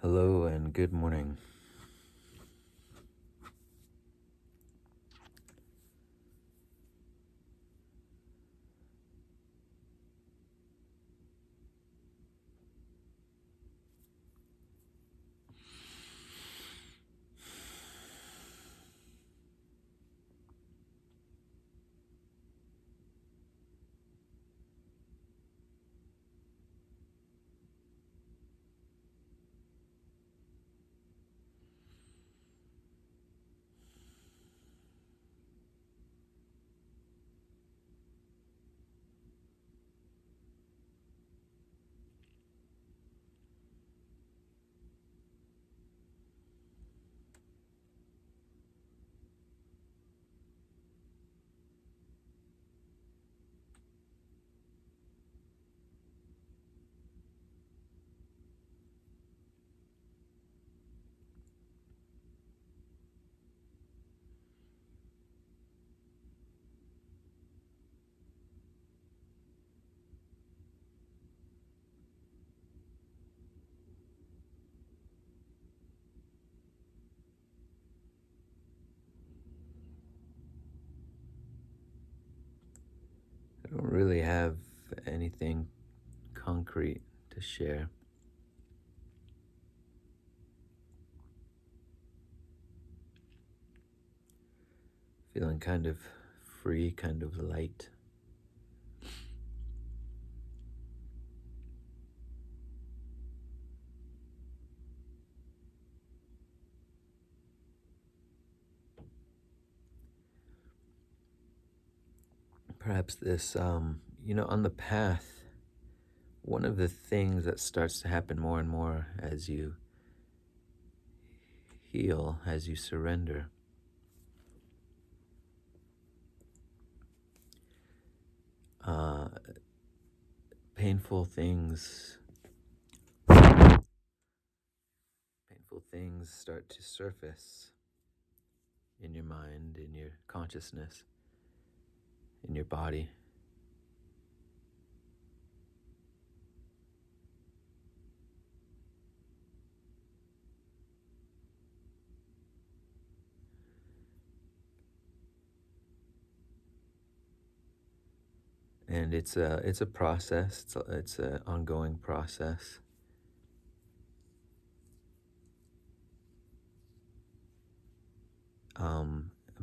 Hello and good morning. I don't really have anything concrete to share. Feeling kind of free, kind of light. Perhaps this, on the path, one of the things that starts to happen more and more as you heal, as you surrender, uh, painful things, painful things start to surface in your mind, in your consciousness, in your body. And it's a process. It's an ongoing process.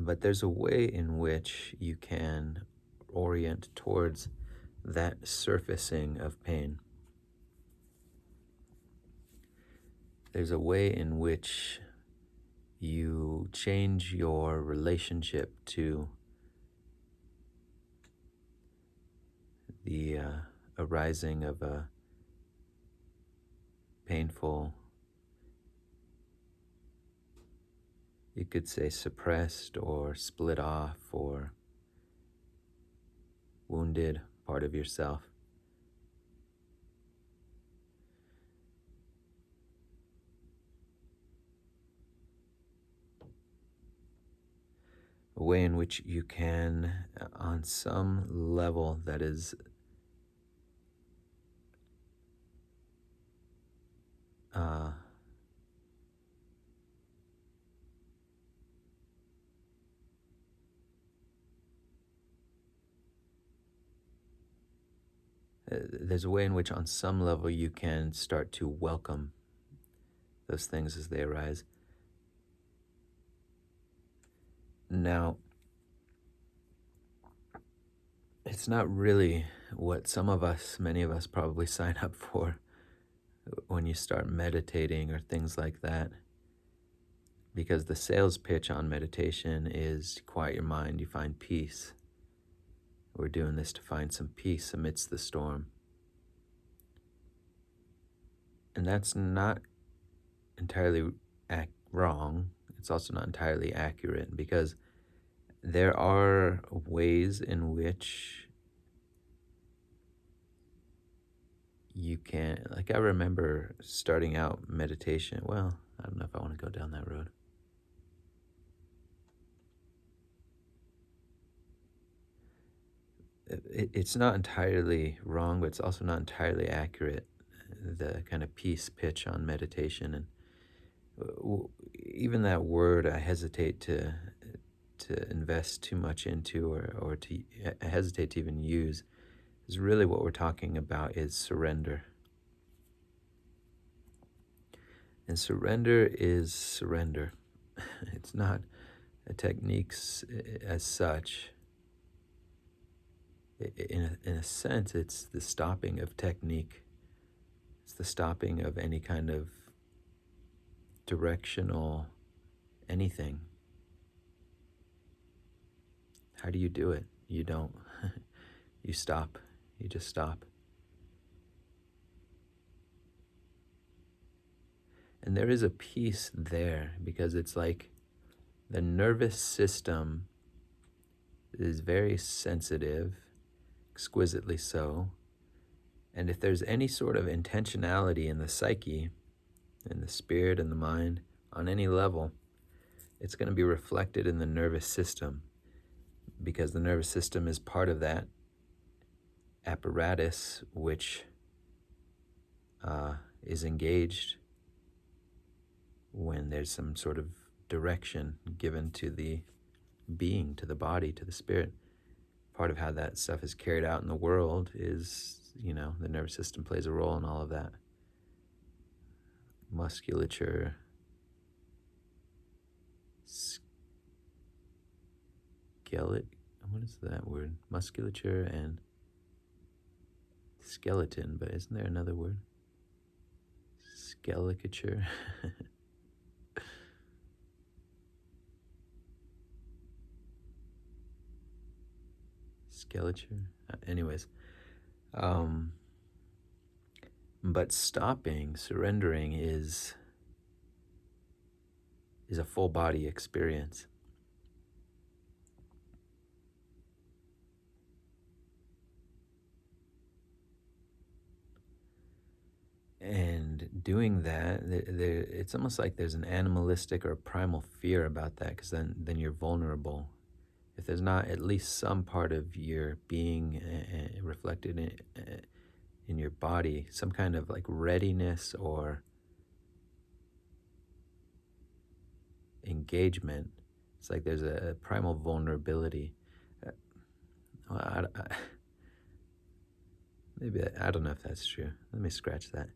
But there's a way in which you can orient towards that surfacing of pain. There's a way in which you change your relationship to the arising of a painful, you could say suppressed or split off or wounded part of yourself. A way in which you can, on some level that is uh, there's a way in which on some level you can start to welcome those things as they arise. Now, it's not really what many of us probably sign up for when you start meditating or things like that, because the sales pitch on meditation is quiet your mind, you find peace. We're doing this to find some peace amidst the storm. And that's not entirely wrong. It's also not entirely accurate, because there are ways in which you can, like, I remember starting out meditation. Well, I don't know if I want to go down that road. It's not entirely wrong, but it's also not entirely accurate. the kind of peace pitch on meditation, and even that word I hesitate to invest too much into, or to I hesitate to even use, is really what we're talking about is surrender. And surrender is surrender. It's not a technique as such. In a sense, it's the stopping of technique. It's the stopping of any kind of directional anything. How do you do it? You don't. You stop. You just stop. And there is a peace there, because it's like the nervous system is very sensitive, exquisitely so. And if there's any sort of intentionality in the psyche, in the spirit and the mind, on any level, it's going to be reflected in the nervous system, because the nervous system is part of that apparatus which is engaged when there's some sort of direction given to the being, to the body, to the spirit. Part of how that stuff is carried out in the world is, the nervous system plays a role in all of that. Musculature, what is that word? Musculature and skeleton, but isn't there another word? Skelecature. Skeleture. Anyways, but stopping, surrendering is a full body experience. And doing that, it's almost like there's an animalistic or primal fear about that, because then you're vulnerable. If there's not at least some part of your being reflected in your body, some kind of like readiness or engagement, it's like there's a primal vulnerability. Maybe I don't know if that's true. Let me scratch that.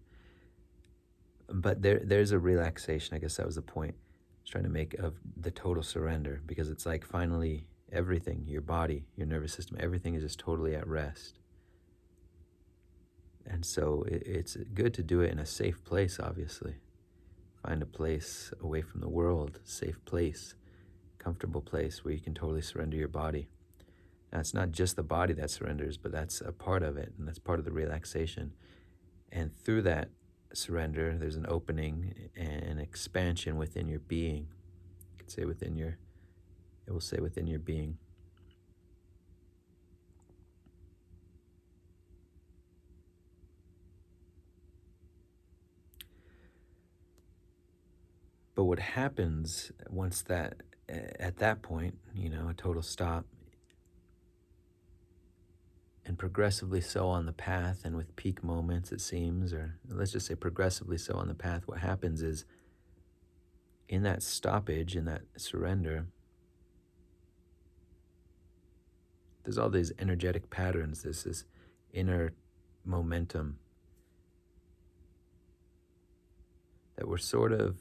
But there's a relaxation. I guess that was the point I was trying to make, of the total surrender, because it's like finally everything, your body, your nervous system, everything is just totally at rest. And so it's good to do it in a safe place, obviously. Find a place away from the world, safe place, comfortable place where you can totally surrender your body. Now, it's not just the body that surrenders, but that's a part of it, and that's part of the relaxation. And through that surrender, there's an opening and expansion within your being. You could say it will say within your being. But what happens once at that point, a total stop, and progressively so on the path, and with peak moments, it seems, or let's just say progressively so on the path, what happens is, in that stoppage, in that surrender, there's all these energetic patterns. There's this inner momentum that we're sort of,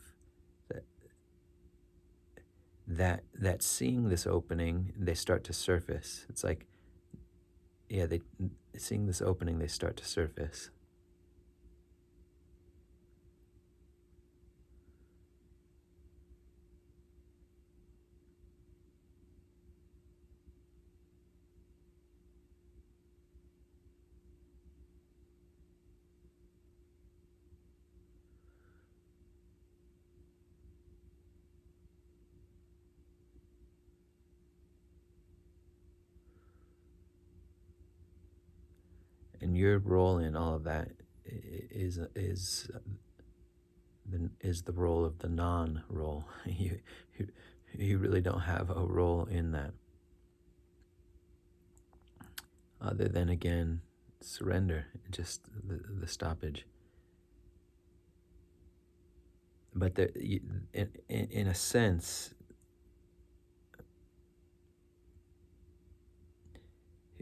that seeing this opening, they start to surface. It's like, seeing this opening, they start to surface. And your role in all of that is the role of the non-role. You really don't have a role in that, other than, again, surrender, just the stoppage. But in a sense,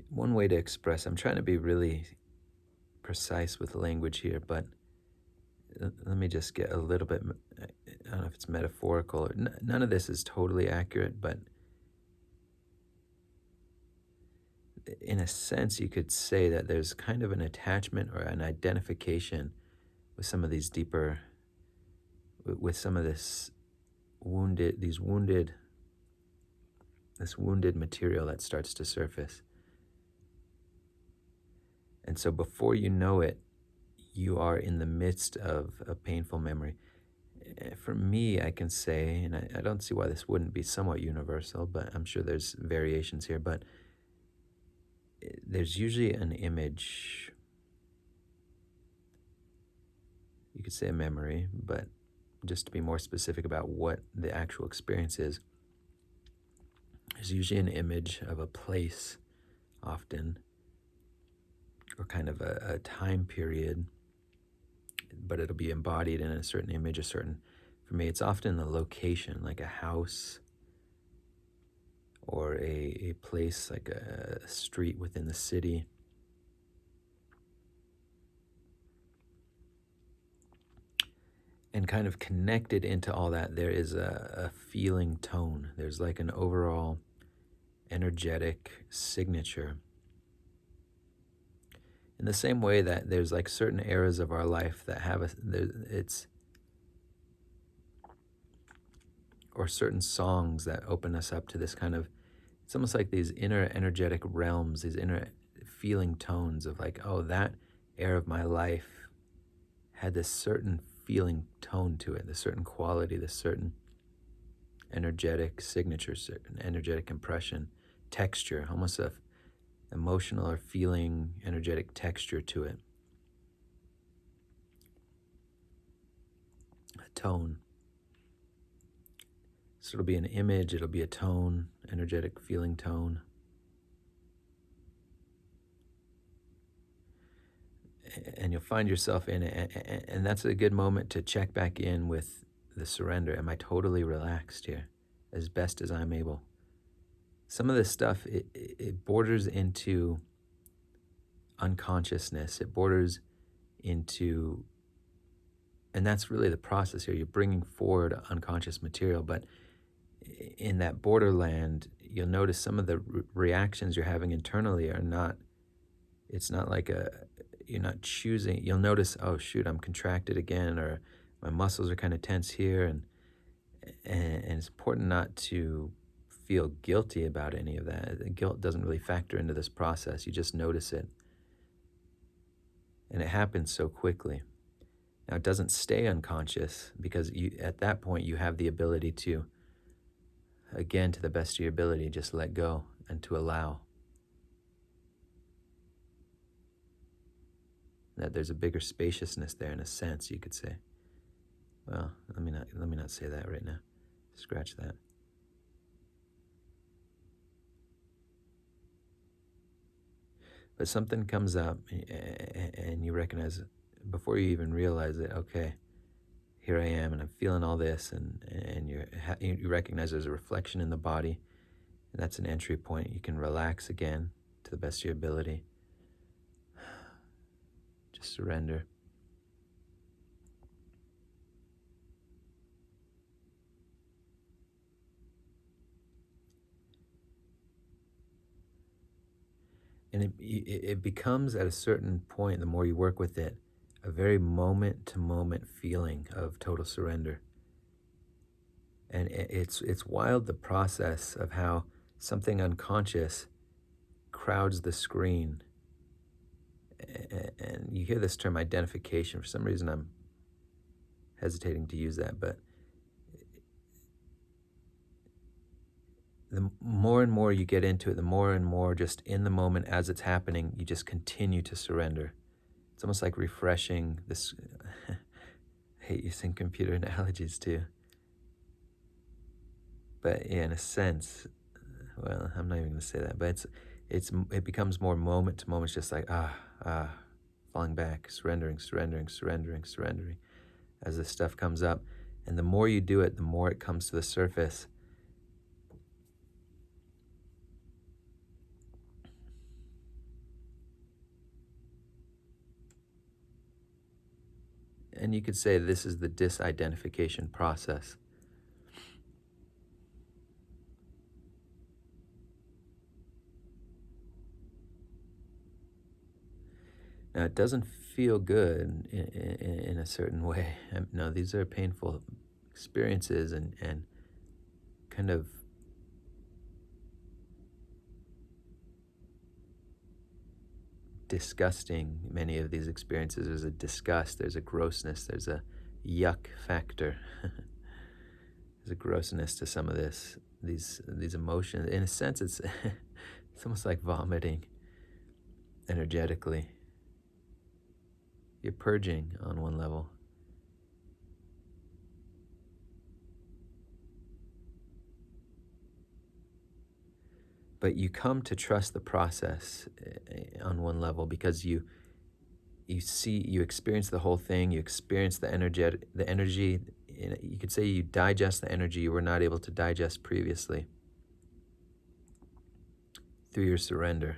one way to express, I'm trying to be really precise with language here, but let me just get a little bit, I don't know if it's metaphorical, or none of this is totally accurate, but in a sense, you could say that there's kind of an attachment or an identification with some of these deeper, with some of this wounded material that starts to surface. And so before you know it, you are in the midst of a painful memory. For me, I can say, and I don't see why this wouldn't be somewhat universal, but I'm sure there's variations here, but there's usually an image, you could say a memory, but just to be more specific about what the actual experience is, there's usually an image of a place, often, or kind of a time period, but it'll be embodied in a certain image, for me, it's often a location, like a house or a place, like a street within the city. And kind of connected into all that, there is a feeling tone. There's like an overall energetic signature. In the same way that there's like certain eras of our life that have or certain songs that open us up to this kind of, it's almost like these inner energetic realms, these inner feeling tones of like, oh, that era of my life had this certain feeling tone to it, this certain quality, this certain energetic signature, certain energetic impression, texture, almost a emotional or feeling energetic texture to it. A tone. So it'll be an image, it'll be a tone, energetic feeling tone. And you'll find yourself in it, and that's a good moment to check back in with the surrender. Am I totally relaxed here, as best as I'm able? Some of this stuff, it borders into unconsciousness. It borders into, and that's really the process here. You're bringing forward unconscious material, but in that borderland, you'll notice some of the reactions you're having internally are not, it's not like you're not choosing. You'll notice, oh shoot, I'm contracted again, or my muscles are kind of tense here, and it's important not to feel guilty about any of that. The guilt doesn't really factor into this process. You just notice it, and it happens so quickly. Now, it doesn't stay unconscious because at that point you have the ability to, again, to the best of your ability, just let go and to allow. That there's a bigger spaciousness there, in a sense, you could say. Well, let me not say that right now. Scratch that. But something comes up, and you recognize, before you even realize it, okay, here I am, and I'm feeling all this, and you recognize there's a reflection in the body, and that's an entry point. You can relax again to the best of your ability. Just surrender. And it becomes, at a certain point, the more you work with it, a very moment-to-moment feeling of total surrender. And it's wild, the process of how something unconscious crowds the screen. And you hear this term identification. For some reason, I'm hesitating to use that, but the more and more you get into it, the more and more just in the moment as it's happening, you just continue to surrender. It's almost like refreshing this. I hate using computer analogies too. But yeah, in a sense, well, I'm not even going to say that, but it becomes more moment to moment, just like, falling back, surrendering, surrendering, surrendering, surrendering, as this stuff comes up. And the more you do it, the more it comes to the surface. And you could say this is the disidentification process. Now, it doesn't feel good in a certain way. No, these are painful experiences and kind of disgusting. Many of these experiences, there's a disgust, there's a grossness, there's a yuck factor. There's a grossness to some of these emotions. In a sense, it's it's almost like vomiting energetically. You're purging on one level. But you come to trust the process on one level because you experience the whole thing, you experience the energy. You could say you digest the energy you were not able to digest previously through your surrender,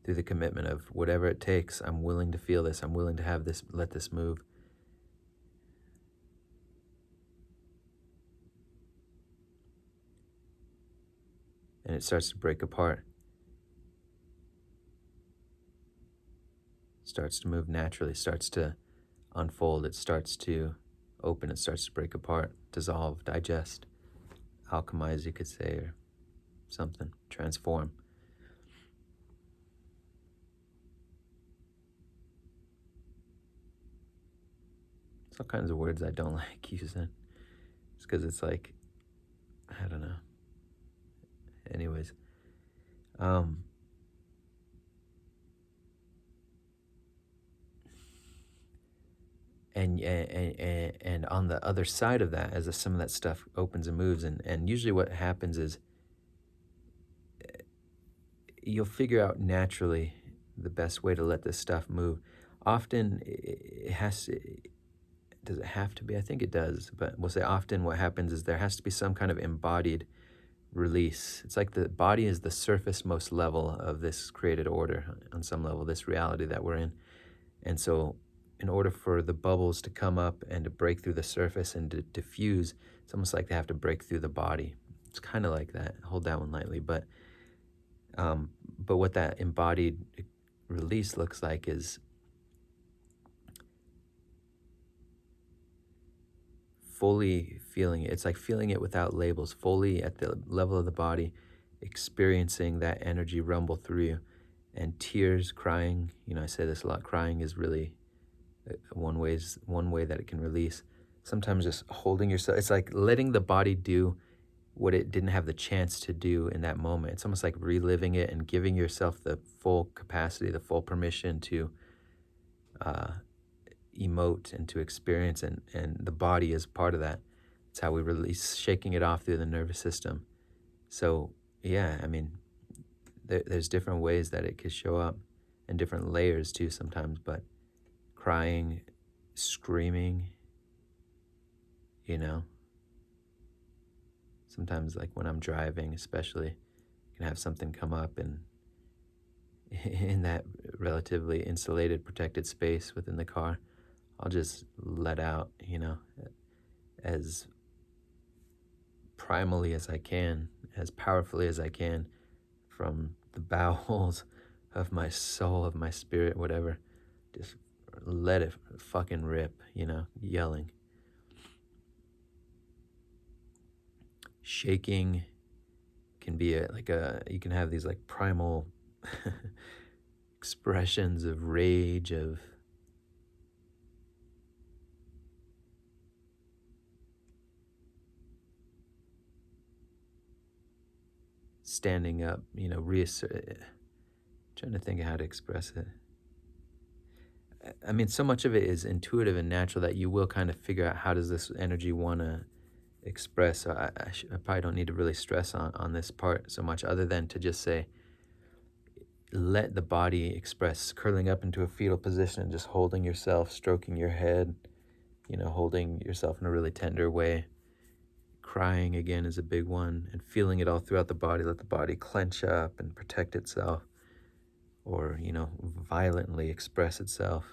through the commitment of whatever it takes. I'm willing to feel this. I'm willing to have this, let this move. And it starts to break apart. Starts to move naturally, starts to unfold, it starts to open, it starts to break apart, dissolve, digest, alchemize, you could say, or something, transform. There's all kinds of words I don't like using. It's because it's like, I don't know. Anyways, and on the other side of that, as some of that stuff opens and moves, and usually what happens is you'll figure out naturally the best way to let this stuff move. Often it has to, does it have to be? I think it does, but we'll say often what happens is there has to be some kind of embodied release. It's like the body is the surface most level of this created order on some level, this reality that we're in. And so in order for the bubbles to come up and to break through the surface and to diffuse, it's almost like they have to break through the body. It's kind of like that. Hold that one lightly. But what that embodied release looks like is fully feeling it. It's like feeling it without labels, fully at the level of the body, experiencing that energy rumble through you. And tears, crying, I say this a lot, crying is really one way that it can release. Sometimes just holding yourself, it's like letting the body do what it didn't have the chance to do in that moment. It's almost like reliving it and giving yourself the full capacity, the full permission to emote and to experience, and the body is part of that. It's how we release, shaking it off through the nervous system. So yeah, I mean, there's different ways that it could show up and different layers too sometimes, but crying, screaming, sometimes like when I'm driving especially, I can have something come up, and in that relatively insulated, protected space within the car, I'll just let out, as primally as I can, as powerfully as I can, from the bowels of my soul, of my spirit, whatever. Just let it fucking rip, yelling. Shaking can be you can have these like primal expressions of rage, of standing up, reassert. Trying to think of how to express it. I mean, so much of it is intuitive and natural that you will kind of figure out how does this energy want to express. So I probably don't need to really stress on this part so much, other than to just say, let the body express, curling up into a fetal position and just holding yourself, stroking your head, holding yourself in a really tender way. Crying again is a big one, and feeling it all throughout the body. Let the body clench up and protect itself, or, violently express itself,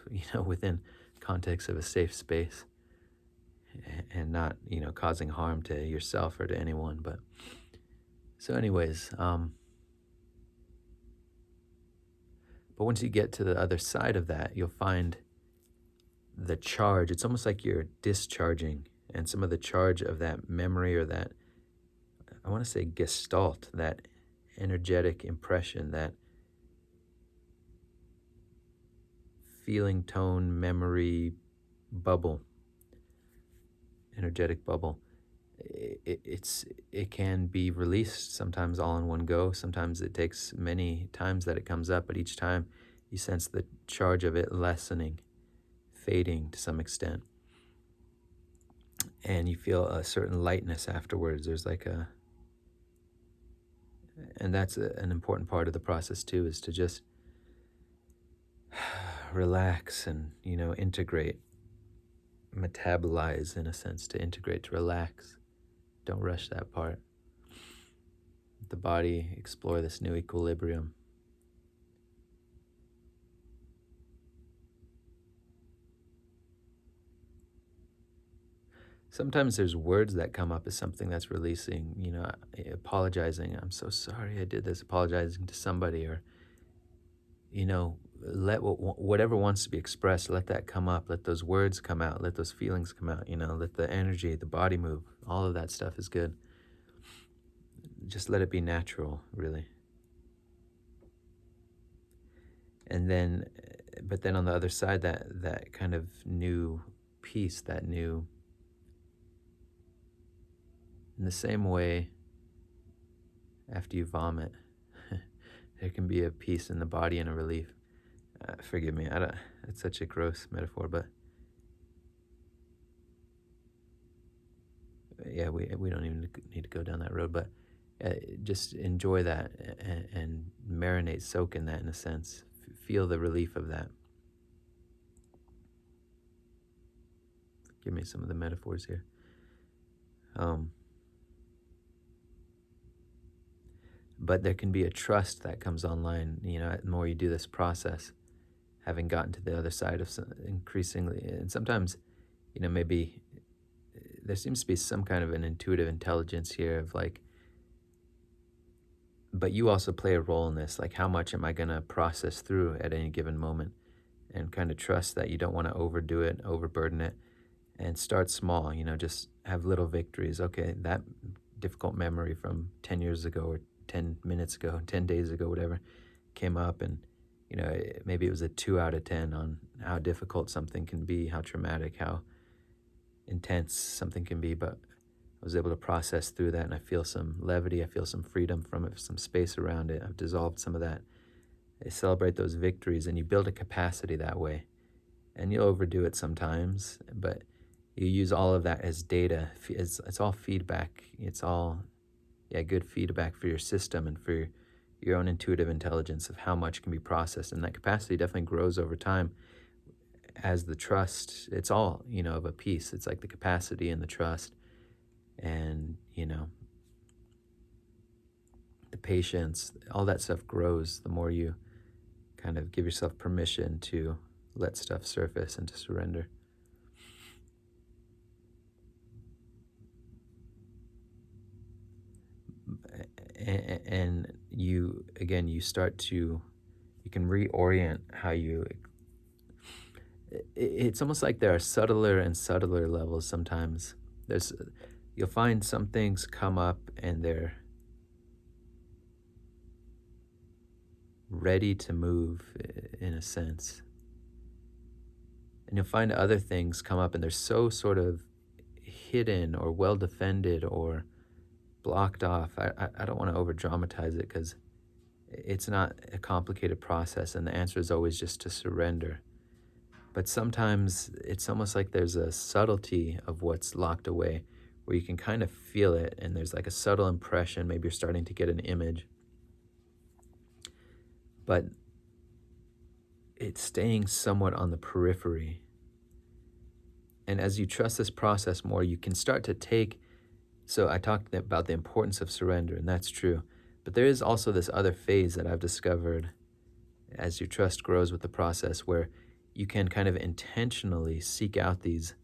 within context of a safe space, and not, causing harm to yourself or to anyone. But so anyways, but once you get to the other side of that, you'll find the charge. It's almost like you're discharging, and some of the charge of that memory, or that, I want to say, gestalt, that energetic impression, that feeling, tone, memory bubble, energetic bubble. It can be released sometimes all in one go. Sometimes it takes many times that it comes up, but each time you sense the charge of it lessening, fading to some extent, and you feel a certain lightness afterwards. There's like and that's an important part of the process too, is to just relax and, integrate, metabolize, in a sense, to integrate, to relax. Don't rush that part. Let the body explore this new equilibrium. Sometimes there's words that come up as something that's releasing, apologizing. I'm so sorry I did this, apologizing to somebody, or, let whatever wants to be expressed, let that come up. Let those words come out. Let those feelings come out, let the energy, the body move. All of that stuff is good. Just let it be natural, really. And then, but then on the other side, that kind of new peace, that new, in the same way, after you vomit, there can be a peace in the body and a relief. Forgive me, it's such a gross metaphor, but yeah, we don't even need to go down that road, but just enjoy that, and marinate, soak in that, in a sense. Feel the relief of that. Give me some of the metaphors here. But there can be a trust that comes online, the more you do this process, having gotten to the other side of increasingly. And sometimes, maybe there seems to be some kind of an intuitive intelligence here of like, but you also play a role in this. Like, how much am I going to process through at any given moment? And kind of trust that you don't want to overdo it, overburden it, and start small, just have little victories. Okay, that difficult memory from 10 years ago, or 10 minutes ago, 10 days ago, whatever, came up, and, maybe it was a 2 out of 10 on how difficult something can be, how traumatic, how intense something can be, but I was able to process through that, and I feel some levity, I feel some freedom from it, some space around it. I've dissolved some of that. I celebrate those victories, and you build a capacity that way. And you'll overdo it sometimes, but you use all of that as data. It's all feedback. It's all, good feedback for your system and for your own intuitive intelligence of how much can be processed. And that capacity definitely grows over time as the trust. It's all, of a piece. It's like the capacity and the trust, and, the patience, all that stuff grows the more you kind of give yourself permission to let stuff surface and to surrender. And you, again, you can reorient how it's almost like there are subtler and subtler levels sometimes. You'll find some things come up and they're ready to move, in a sense. And you'll find other things come up and they're so sort of hidden or well defended or blocked off. I don't want to over dramatize it, because it's not a complicated process, and the answer is always just to surrender. But sometimes it's almost like there's a subtlety of what's locked away, where you can kind of feel it, and there's like a subtle impression. Maybe you're starting to get an image, but it's staying somewhat on the periphery. And as you trust this process more, you can start to take. So I talked about the importance of surrender, and that's true. But there is also this other phase that I've discovered as your trust grows with the process where you can kind of intentionally seek out these,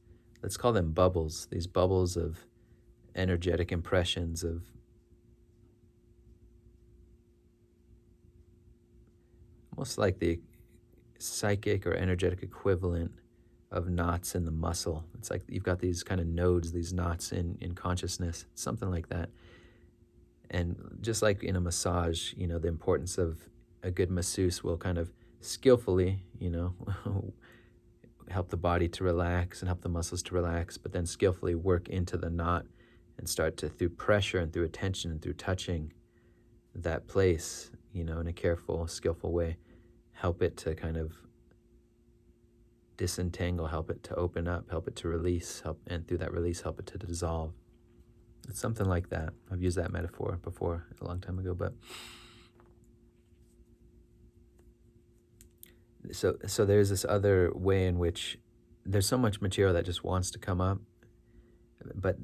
let's call them bubbles, these bubbles of energetic impressions of almost like the psychic or energetic equivalent of knots in the muscle. It's like you've got these kind of nodes, these knots in consciousness, something like that. And just like in a massage, the importance of a good masseuse will kind of skillfully, help the body to relax and help the muscles to relax, but then skillfully work into the knot and start to, through pressure and through attention and through touching that place, in a careful, skillful way, help it to kind of disentangle, help it to open up, help it to release, and through that release, help it to dissolve. It's something like that. I've used that metaphor before a long time ago, but so there's this other way in which there's so much material that just wants to come up, but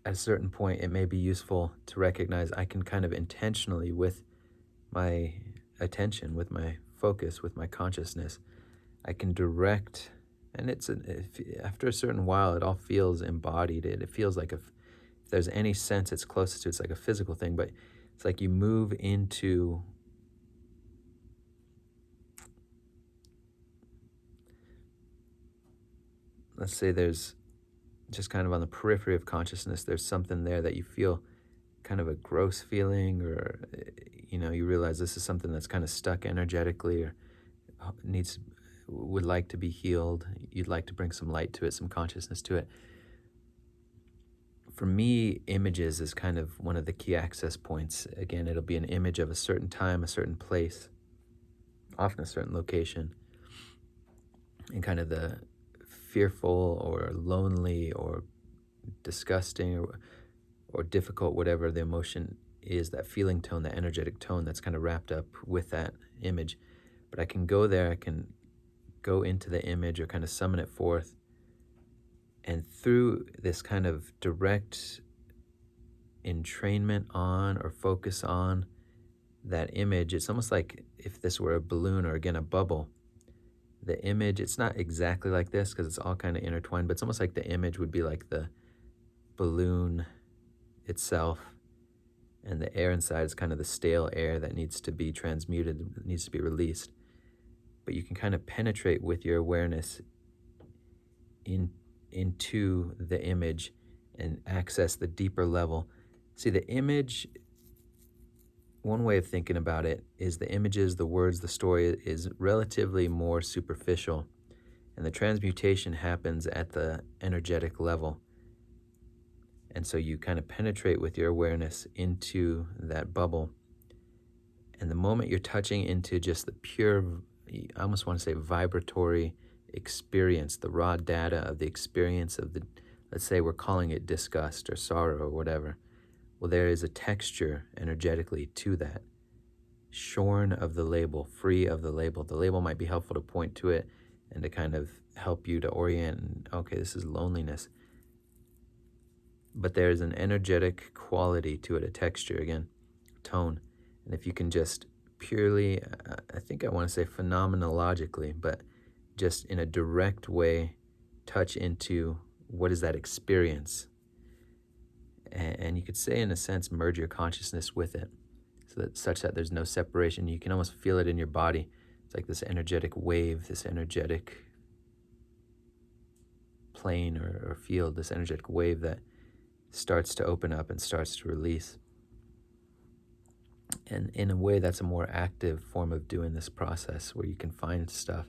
at a certain point, it may be useful to recognize I can kind of intentionally, with my attention, with my focus, with my consciousness, I can direct, and after a certain while, it all feels embodied. It feels like if there's any sense it's closest to, it's like a physical thing, but it's like you move into, let's say there's just kind of on the periphery of consciousness, there's something there that you feel kind of a gross feeling, or, you realize this is something that's kind of stuck energetically or would like to be healed. You'd like to bring some light to it, some consciousness to it. For me, images is kind of one of the key access points. Again, it'll be an image of a certain time, a certain place, often a certain location, and kind of the fearful or lonely or disgusting or difficult, whatever the emotion is, that feeling tone, that energetic tone that's kind of wrapped up with that image. But I can go there, I can go into the image or kind of summon it forth. And through this kind of direct entrainment on or focus on that image, it's almost like if this were a balloon or, again, a bubble. The image, it's not exactly like this because it's all kind of intertwined, but it's almost like the image would be like the balloon itself, and the air inside is kind of the stale air that needs to be transmuted, needs to be released. But you can kind of penetrate with your awareness into the image and access the deeper level. See, the image, one way of thinking about it is the images, the words, the story is relatively more superficial, and the transmutation happens at the energetic level. And so you kind of penetrate with your awareness into that bubble. And the moment you're touching into just the pure, I almost want to say vibratory experience, the raw data of the experience of the, let's say we're calling it disgust or sorrow or whatever. Well, there is a texture energetically to that, shorn of the label, free of the label. The label might be helpful to point to it and to kind of help you to orient, and, okay, this is loneliness. But there's an energetic quality to it, a texture, again, tone. And if you can just purely, I think I want to say phenomenologically, but just in a direct way, touch into what is that experience. And you could say, in a sense, merge your consciousness with it, such that there's no separation. You can almost feel it in your body. It's like this energetic wave, this energetic plane or field, this energetic wave that starts to open up and starts to release. And in a way, that's a more active form of doing this process, where you can find stuff.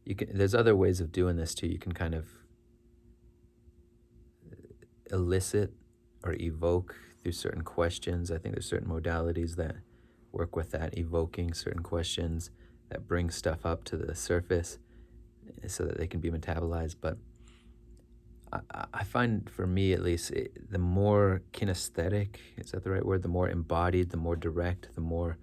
There's other ways of doing this too. You can kind of elicit or evoke through certain questions. I think there's certain modalities that work with that, evoking certain questions that bring stuff up to the surface so that they can be metabolized. But I find, for me at least, the more kinesthetic, is that the right word? The more embodied, the more direct, the more,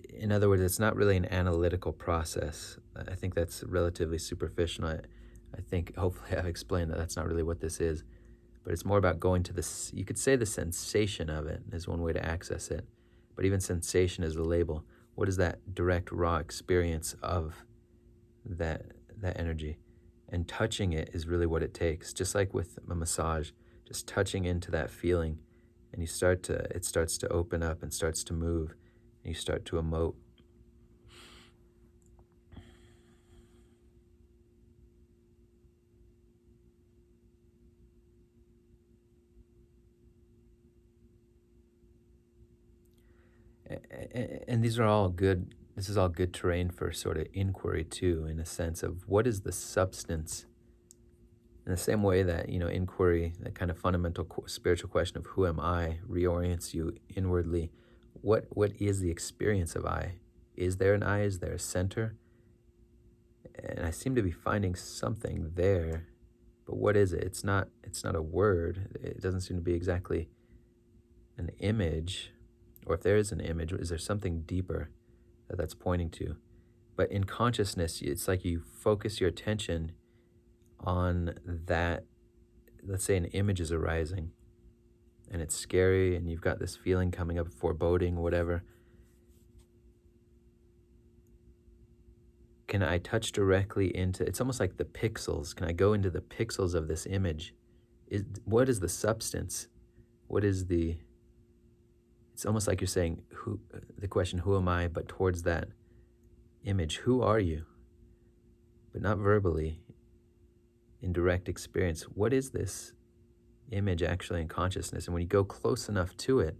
in other words, it's not really an analytical process. I think that's relatively superficial. I think hopefully I've explained that that's not really what this is, but it's more about going to this. You could say the sensation of it is one way to access it, but even sensation is a label. What is that direct, raw experience of that that energy? And touching it is really what it takes. Just like with a massage, just touching into that feeling, and it starts to open up and starts to move, and you start to emote. And these are all good. This is all good terrain for sort of inquiry too, in a sense of what is the substance. In the same way that inquiry, that kind of fundamental spiritual question of who am I, reorients you inwardly. What is the experience of I? Is there an I? Is there a center? And I seem to be finding something there, but what is it? It's not. It's not a word. It doesn't seem to be exactly an image. Or if there is an image, is there something deeper that that's pointing to? But in consciousness, it's like you focus your attention on that. Let's say an image is arising and it's scary and you've got this feeling coming up, foreboding, whatever. Can I touch directly into, it's almost like the pixels. Can I go into the pixels of this image? What is the substance? What is the, it's almost like you're saying, the question, who am I? But towards that image, who are you? But not verbally, in direct experience. What is this image actually in consciousness? And when you go close enough to it,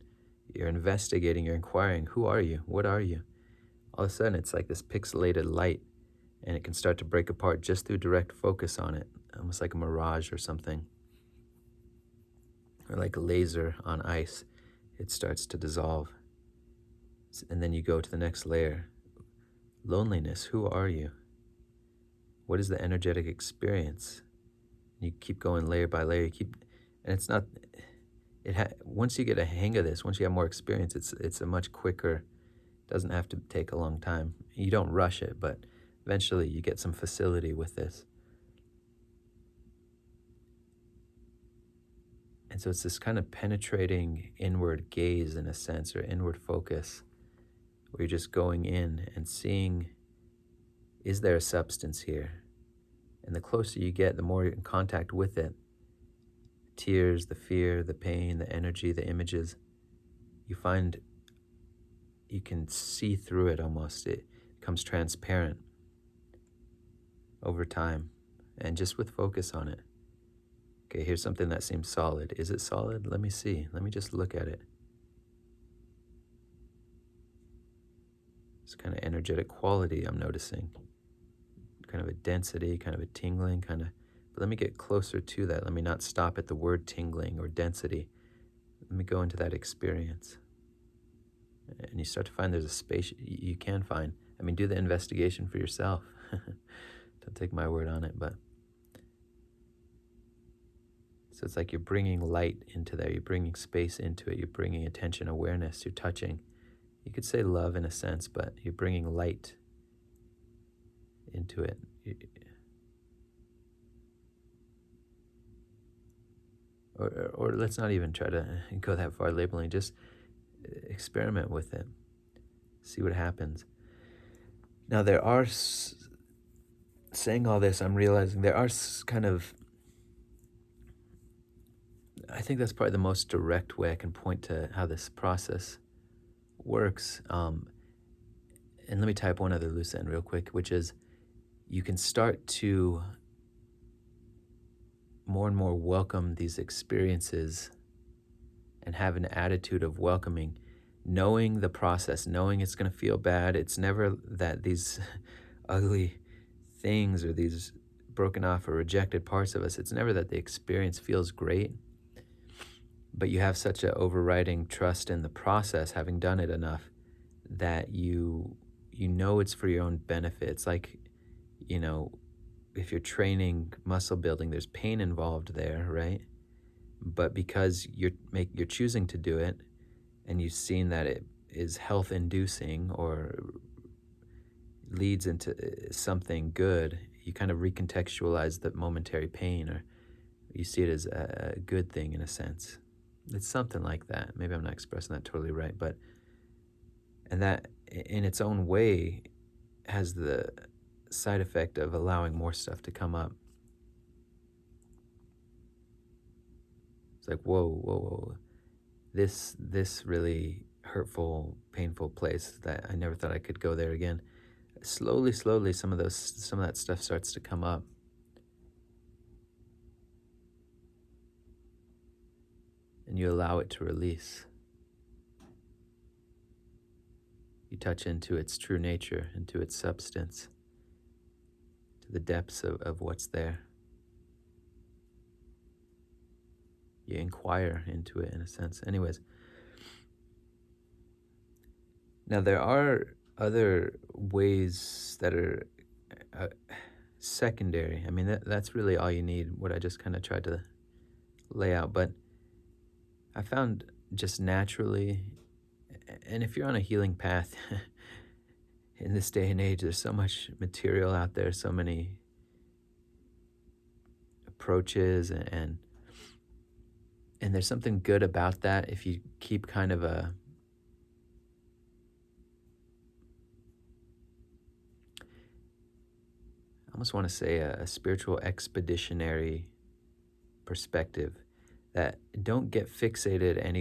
you're investigating, you're inquiring, who are you? What are you? All of a sudden, it's like this pixelated light, and it can start to break apart just through direct focus on it, almost like a mirage or something, or like a laser on ice. It starts to dissolve. And then you go to the next layer. Loneliness, who are you? What is the energetic experience? You keep going layer by layer, and it's not, once you get a hang of this, once you have more experience, it's a much quicker, doesn't have to take a long time. You don't rush it, but eventually you get some facility with this. And so it's this kind of penetrating inward gaze, in a sense, or inward focus, where you're just going in and seeing, is there a substance here? And the closer you get, the more you're in contact with it. Tears, the fear, the pain, the energy, the images, you find you can see through it almost. It becomes transparent over time, and just with focus on it. Okay, here's something that seems solid. Is it solid? Let me see. Let me just look at it. It's kind of energetic quality I'm noticing. Kind of a density, kind of a tingling, but let me get closer to that. Let me not stop at the word tingling or density. Let me go into that experience. And you start to find there's a space you can find. I mean, do the investigation for yourself. Don't take my word on it, but. So it's like you're bringing light into there. You're bringing space into it. You're bringing attention, awareness. You're touching. You could say love in a sense, but you're bringing light into it. Or let's not even try to go that far labeling. Just experiment with it. See what happens. Now there are, saying all this, I'm realizing there are kind of, I think that's probably the most direct way I can point to how this process works. And let me tie up one other loose end real quick, which is you can start to more and more welcome these experiences and have an attitude of welcoming, knowing the process, knowing it's going to feel bad. It's never that these ugly things or these broken off or rejected parts of us, it's never that the experience feels great, but you have such an overriding trust in the process, having done it enough, that you know it's for your own benefit. It's like, if you're training muscle building, there's pain involved there, right? But because you're choosing to do it, and you've seen that it is health inducing or leads into something good, you kind of recontextualize the momentary pain, or you see it as a good thing in a sense. It's something like that. Maybe I'm not expressing that totally right, but and that in its own way has the side effect of allowing more stuff to come up. It's like, whoa, whoa, whoa. This really hurtful, painful place that I never thought I could go there again. Slowly, slowly, some of that stuff starts to come up, and you allow it to release. You touch into its true nature, into its substance, to the depths of what's there. You inquire into it in a sense. Anyways, now there are other ways that are uh, secondary. I mean, that's really all you need, what I just kind of tried to lay out. But I found just naturally, and if you're on a healing path in this day and age, there's so much material out there, so many approaches, and there's something good about that if you keep kind of I almost want to say a spiritual expeditionary perspective, that don't get fixated anywhere